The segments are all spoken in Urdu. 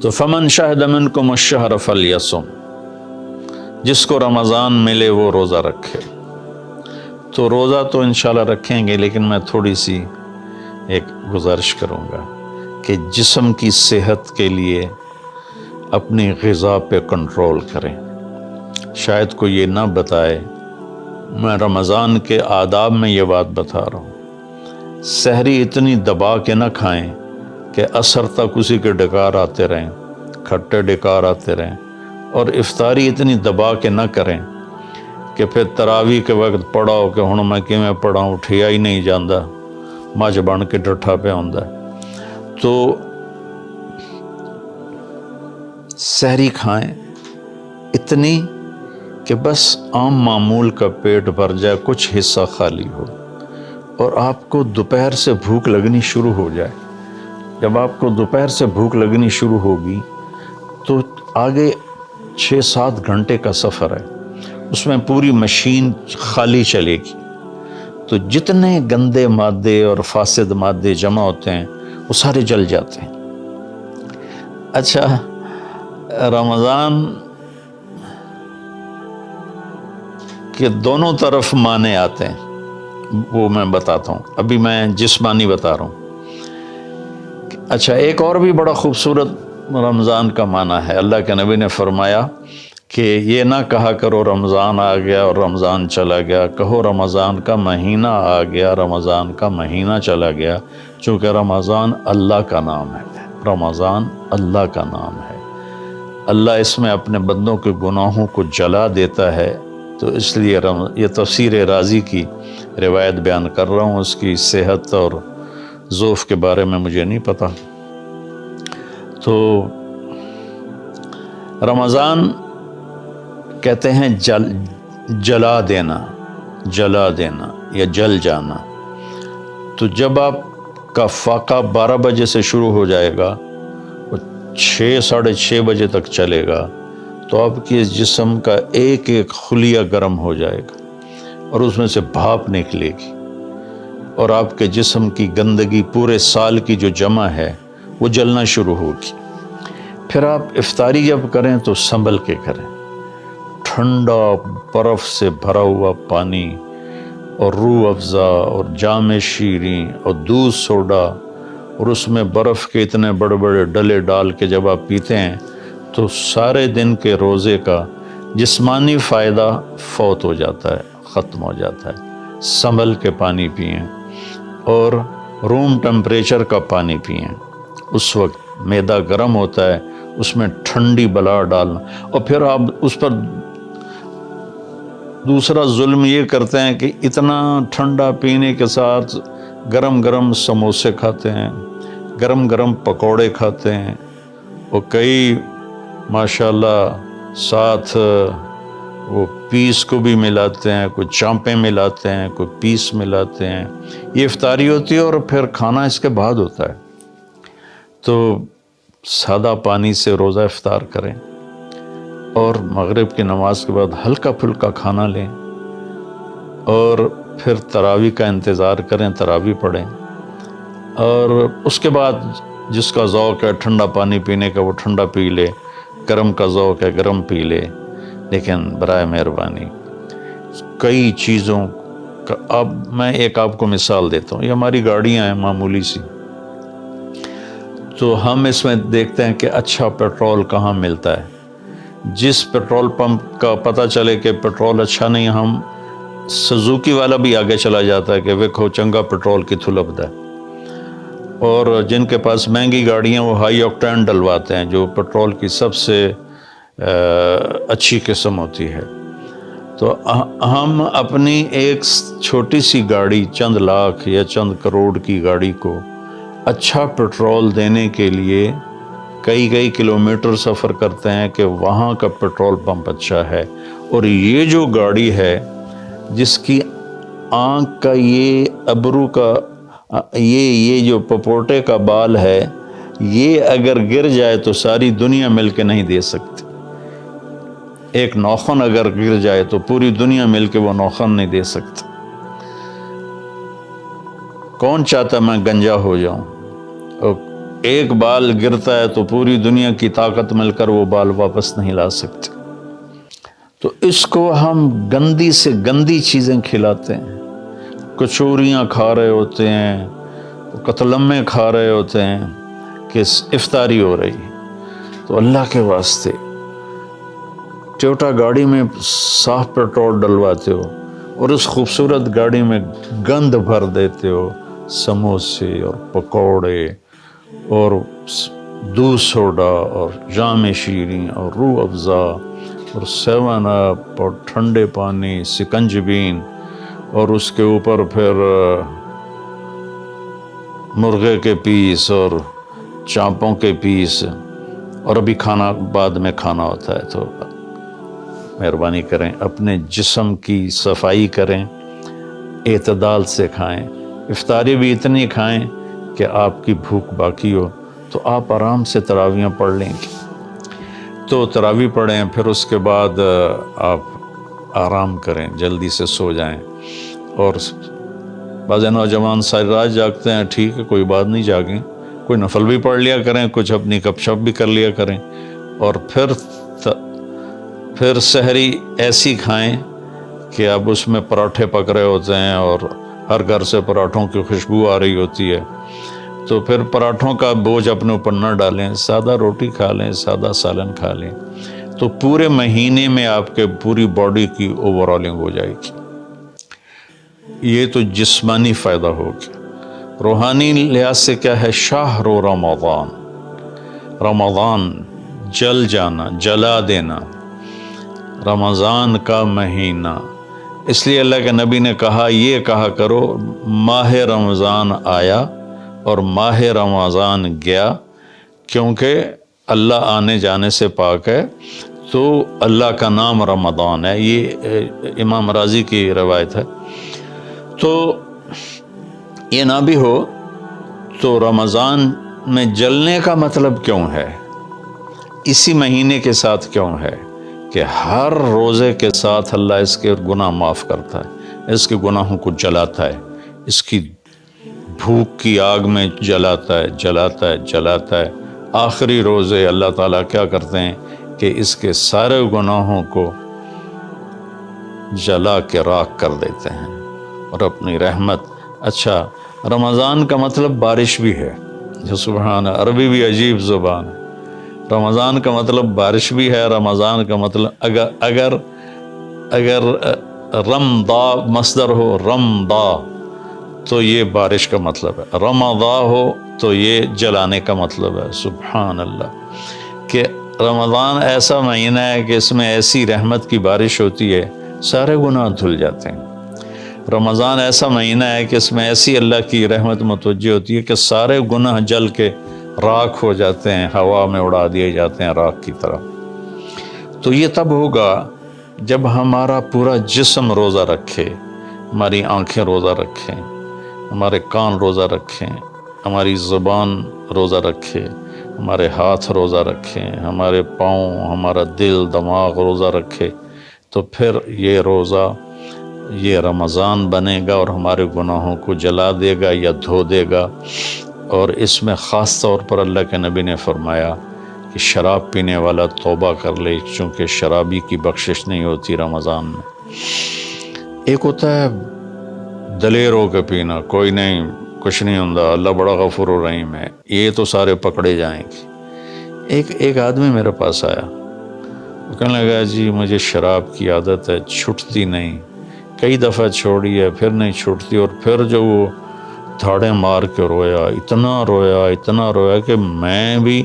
تو فمن شہد منکم الشہر فلیصم، جس کو رمضان ملے وہ روزہ رکھے۔ تو روزہ تو انشاءاللہ رکھیں گے، لیکن میں تھوڑی سی ایک گزارش کروں گا کہ جسم کی صحت کے لیے اپنی غذا پہ کنٹرول کریں۔ شاید کوئی یہ نہ بتائے، میں رمضان کے آداب میں یہ بات بتا رہا ہوں، سحری اتنی دبا کے نہ کھائیں کہ عصر تک اسی کے ڈکار آتے رہیں، کھٹے ڈکار آتے رہیں، اور افطاری اتنی دبا کے نہ کریں کہ پھر تراویح کے وقت پڑھاؤ کہ ہن میں کیویں پڑھاؤں، اٹھیا ہی نہیں جاندا، مجھ بن کے ڈٹھا پہ ہوندا ہے۔ تو سحری کھائیں اتنی کہ بس عام معمول کا پیٹ بھر جائے، کچھ حصہ خالی ہو، اور آپ کو دوپہر سے بھوک لگنی شروع ہو جائے۔ جب آپ کو دوپہر سے بھوک لگنی شروع ہوگی تو آگے 6-7 گھنٹے کا سفر ہے، اس میں پوری مشین خالی چلے گی، تو جتنے گندے مادے اور فاسد مادے جمع ہوتے ہیں وہ سارے جل جاتے ہیں۔ اچھا، رمضان کے دونوں طرف معنی آتے ہیں، وہ میں بتاتا ہوں، ابھی میں جسمانی بتا رہا ہوں۔ اچھا، ایک اور بھی بڑا خوبصورت رمضان کا معنی ہے۔ اللہ کے نبی نے فرمایا کہ یہ نہ کہا کرو رمضان آ گیا اور رمضان چلا گیا، کہو رمضان کا مہینہ آ گیا، رمضان کا مہینہ چلا گیا، چونکہ رمضان اللہ کا نام ہے، رمضان اللہ کا نام ہے۔ اللہ اس میں اپنے بندوں کے گناہوں کو جلا دیتا ہے، تو اس لیے یہ تفسیر رازی کی روایت بیان کر رہا ہوں، اس کی صحت اور ضعف کے بارے میں مجھے نہیں پتا۔ تو رمضان کہتے ہیں جلا دینا، جلا دینا یا جل جانا۔ تو جب آپ کا فاقہ 12 بجے سے شروع ہو جائے گا، وہ 6-6:30 بجے تک چلے گا، تو آپ کے جسم کا ایک ایک خلیہ گرم ہو جائے گا، اور اس میں سے بھاپ نکلے گی، اور آپ کے جسم کی گندگی پورے سال کی جو جمع ہے وہ جلنا شروع ہوگی۔ پھر آپ افطاری جب کریں تو سنبھل کے کریں، ٹھنڈا برف سے بھرا ہوا پانی اور روح افزا اور جام شیریں اور دودھ سوڈا، اور اس میں برف کے اتنے بڑے بڑے ڈلے ڈال کے جب آپ پیتے ہیں تو سارے دن کے روزے کا جسمانی فائدہ فوت ہو جاتا ہے، ختم ہو جاتا ہے۔ سنبھل کے پانی پئیں، اور روم ٹمپریچر کا پانی پئیں۔ اس وقت معدہ گرم ہوتا ہے، اس میں ٹھنڈی بلا ڈالنا، اور پھر آپ اس پر دوسرا ظلم یہ کرتے ہیں کہ اتنا ٹھنڈا پینے کے ساتھ گرم گرم سموسے کھاتے ہیں، گرم گرم پکوڑے کھاتے ہیں، اور کئی ماشاءاللہ ساتھ وہ پیس کو بھی ملاتے ہیں، کوئی چانپیں ملاتے ہیں، کوئی پیس ملاتے ہیں۔ یہ افطاری ہوتی ہے، اور پھر کھانا اس کے بعد ہوتا ہے۔ تو سادہ پانی سے روزہ افطار کریں، اور مغرب کی نماز کے بعد ہلکا پھلکا کھانا لیں، اور پھر تراویح کا انتظار کریں، تراویح پڑھیں، اور اس کے بعد جس کا ذوق ہے ٹھنڈا پانی پینے کا وہ ٹھنڈا پی لے، گرم کا ذوق ہے گرم پی لے، لیکن برائے مہربانی کئی چیزوں کا، اب میں ایک آپ کو مثال دیتا ہوں۔ یہ ہماری گاڑیاں ہیں معمولی سی، تو ہم اس میں دیکھتے ہیں کہ اچھا پیٹرول کہاں ملتا ہے۔ جس پیٹرول پمپ کا پتہ چلے کہ پیٹرول اچھا نہیں، ہم سزوکی والا بھی آگے چلا جاتا ہے کہ ویکھو چنگا پیٹرول کتھوں لبدا ہے، اور جن کے پاس مہنگی گاڑیاں وہ ہائی آکٹین ڈلواتے ہیں، جو پیٹرول کی سب سے اچھی قسم ہوتی ہے۔ تو ہم اپنی ایک چھوٹی سی گاڑی، چند لاکھ یا چند کروڑ کی گاڑی کو اچھا پیٹرول دینے کے لیے کئی کلومیٹر سفر کرتے ہیں کہ وہاں کا پیٹرول پمپ اچھا ہے، اور یہ جو گاڑی ہے جس کی آنکھ کا یہ ابرو کا یہ جو پپوٹے کا بال ہے، یہ اگر گر جائے تو ساری دنیا مل کے نہیں دے سکتی۔ ایک نوخن اگر گر جائے تو پوری دنیا مل کے وہ نوخن نہیں دے سکتی۔ کون چاہتا میں گنجا ہو جاؤں؟ ایک بال گرتا ہے تو پوری دنیا کی طاقت مل کر وہ بال واپس نہیں لا سکتے۔ تو اس کو ہم گندی سے گندی چیزیں کھلاتے ہیں، کچوریاں کھا رہے ہوتے ہیں، قتلمے کھا رہے ہوتے ہیں کہ افطاری ہو رہی ہے۔ تو اللہ کے واسطے ٹویوٹا گاڑی میں صاف پیٹرول ڈلواتے ہو اور اس خوبصورت گاڑی میں گند بھر دیتے ہو، سموسے اور پکوڑے اور دودھ سوڈا اور جام شیریں اور روح افزا اور 7 اپ اور ٹھنڈے پانی، سکنجبین، اور اس کے اوپر پھر مرغے کے پیس اور چانپوں کے پیس، اور ابھی کھانا بعد میں کھانا ہوتا ہے۔ تو مہربانی کریں، اپنے جسم کی صفائی کریں، اعتدال سے کھائیں، افطاری بھی اتنی کھائیں کہ آپ کی بھوک باقی ہو۔ تو آپ آرام سے تراویحیں پڑھ لیں گے، تو تراویح پڑھیں، پھر اس کے بعد آپ آرام کریں، جلدی سے سو جائیں۔ اور بعض نوجوان ساری رات جاگتے ہیں، ٹھیک ہے، کوئی بات نہیں، جاگیں، کوئی نفل بھی پڑھ لیا کریں، کچھ اپنی گپ شپ بھی کر لیا کریں، اور پھر سحری ایسی کھائیں کہ اب اس میں پراٹھے پک رہے ہوتے ہیں اور ہر گھر سے پراٹھوں کی خوشبو آ رہی ہوتی ہے، تو پھر پراٹھوں کا بوجھ اپنے اوپر نہ ڈالیں، سادہ روٹی کھا لیں، سادہ سالن کھا لیں، تو پورے مہینے میں آپ کے پوری باڈی کی اوور آلنگ ہو جائے گی۔ یہ تو جسمانی فائدہ ہوگا۔ روحانی لحاظ سے کیا ہے؟ شہر رمضان، رمضان جل جانا، جلا دینا، رمضان کا مہینہ۔ اس لیے اللہ کے نبی نے کہا، یہ کہا کرو، ماہ رمضان آیا اور ماہ رمضان گیا، کیونکہ اللہ آنے جانے سے پاک ہے، تو اللہ کا نام رمضان ہے۔ یہ امام راضی کی روایت ہے۔ تو یہ نہ بھی ہو تو رمضان میں جلنے کا مطلب کیوں ہے؟ اسی مہینے کے ساتھ کیوں ہے کہ ہر روزے کے ساتھ اللہ اس کے گناہ معاف کرتا ہے، اس کے گناہوں کو جلاتا ہے، اس کی بھوک کی آگ میں جلاتا ہے، جلاتا ہے، جلاتا ہے۔ آخری روزے اللہ تعالیٰ کیا کرتے ہیں کہ اس کے سارے گناہوں کو جلا کے راکھ کر دیتے ہیں اور اپنی رحمت۔ اچھا، رمضان کا مطلب بارش بھی ہے، جو سبحان، عربی بھی عجیب زبان ہے۔ رمضان کا مطلب بارش بھی ہے، رمضان کا مطلب اگر رمضا مصدر ہو، رمضا، تو یہ بارش کا مطلب ہے، رمضا ہو تو یہ جلانے کا مطلب ہے۔ سبحان اللہ، کہ رمضان ایسا مہینہ ہے کہ اس میں ایسی رحمت کی بارش ہوتی ہے، سارے گناہ دھل جاتے ہیں۔ رمضان ایسا مہینہ ہے کہ اس میں ایسی اللہ کی رحمت متوجہ ہوتی ہے کہ سارے گناہ جل کے راکھ ہو جاتے ہیں، ہوا میں اڑا دیے جاتے ہیں راکھ کی طرح۔ تو یہ تب ہوگا جب ہمارا پورا جسم روزہ رکھے، ہماری آنکھیں روزہ رکھیں، ہمارے کان روزہ رکھیں، ہماری زبان روزہ رکھے، ہمارے ہاتھ روزہ رکھیں، ہمارے پاؤں، ہمارا دل، دماغ روزہ رکھے، تو پھر یہ روزہ، یہ رمضان بنے گا اور ہمارے گناہوں کو جلا دے گا یا دھو دے گا۔ اور اس میں خاص طور پر اللہ کے نبی نے فرمایا کہ شراب پینے والا توبہ کر لے، چونکہ شرابی کی بخشش نہیں ہوتی رمضان میں۔ ایک ہوتا ہے دلیر ہو کے پینا، کوئی نہیں، کچھ نہیں ہوندا، اللہ بڑا غفور و رحیم ہے، یہ تو سارے پکڑے جائیں گے۔ ایک آدمی میرے پاس آیا، وہ کہنے لگا، جی مجھے شراب کی عادت ہے، چھٹتی نہیں، کئی دفعہ چھوڑی ہے، پھر نہیں چھوٹتی، اور پھر جو وہ دھاڑیں مار کے رویا، اتنا رویا کہ میں بھی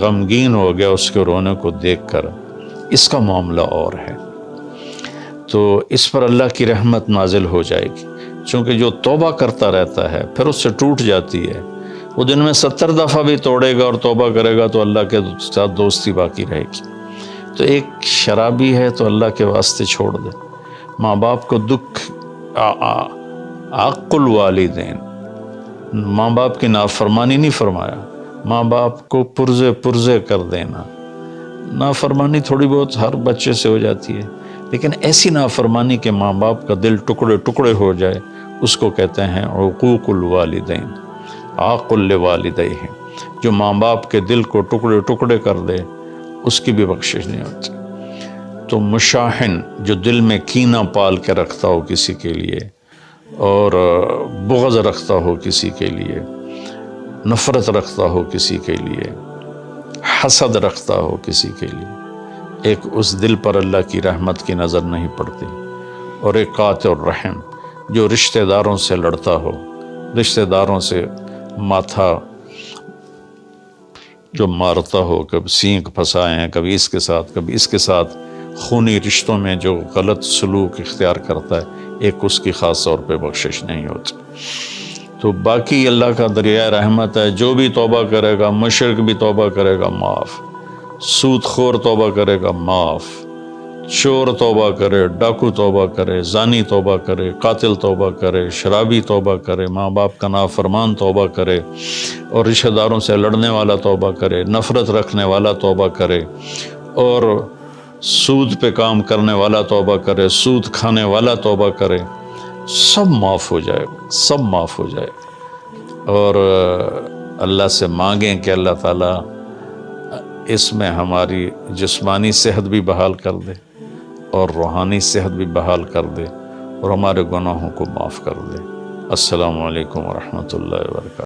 غمگین ہو گیا اس کے رونے کو دیکھ کر۔ اس کا معاملہ اور ہے، تو اس پر اللہ کی رحمت نازل ہو جائے گی، چونکہ جو توبہ کرتا رہتا ہے پھر اس سے ٹوٹ جاتی ہے، وہ دن میں 70 دفعہ بھی توڑے گا اور توبہ کرے گا تو اللہ کے ساتھ دوستی باقی رہے گی۔ تو ایک شرابی ہے تو اللہ کے واسطے چھوڑ دے۔ ماں باپ کو دکھ، عق الوالدین، ماں باپ کی نافرمانی نہیں فرمایا، ماں باپ کو پرزے کر دینا۔ نافرمانی تھوڑی بہت ہر بچے سے ہو جاتی ہے، لیکن ایسی نافرمانی کہ ماں باپ کا دل ٹکڑے ٹکڑے ہو جائے، اس کو کہتے ہیں عقوق الوالدین، عاق لوالدیہ۔ جو ماں باپ کے دل کو ٹکڑے ٹکڑے کر دے اس کی بھی بخشش نہیں ہوتی۔ تو مشاحن جو دل میں کینہ پال کے رکھتا ہو کسی کے لیے، اور بغض رکھتا ہو کسی کے لیے، نفرت رکھتا ہو کسی کے لیے، حسد رکھتا ہو کسی کے لیے، ایک اس دل پر اللہ کی رحمت کی نظر نہیں پڑتی۔ اور ایک قاطع الرحم جو رشتہ داروں سے لڑتا ہو، رشتہ داروں سے ماتھا جو مارتا ہو، کبھی سینگ پھنسائے ہیں، کبھی اس کے ساتھ کبھی اس کے ساتھ، خونی رشتوں میں جو غلط سلوک اختیار کرتا ہے، ایک اس کی خاص طور پہ بخشش نہیں ہوتی۔ تو باقی اللہ کا دریائے رحمت ہے، جو بھی توبہ کرے گا، مشرک بھی توبہ کرے گا معاف، سود خور توبہ کرے گا معاف، چور توبہ کرے، ڈاکو توبہ کرے، زانی توبہ کرے، قاتل توبہ کرے، شرابی توبہ کرے، ماں باپ کا نافرمان توبہ کرے، اور رشتہ داروں سے لڑنے والا توبہ کرے، نفرت رکھنے والا توبہ کرے، اور سود پہ کام کرنے والا توبہ کرے، سود کھانے والا توبہ کرے، سب معاف ہو جائے، سب معاف ہو جائے۔ اور اللہ سے مانگیں کہ اللہ تعالیٰ اس میں ہماری جسمانی صحت بھی بحال کر دے اور روحانی صحت بھی بحال کر دے، اور ہمارے گناہوں کو معاف کر دے۔ السلام علیکم ورحمۃ اللہ وبرکاتہ۔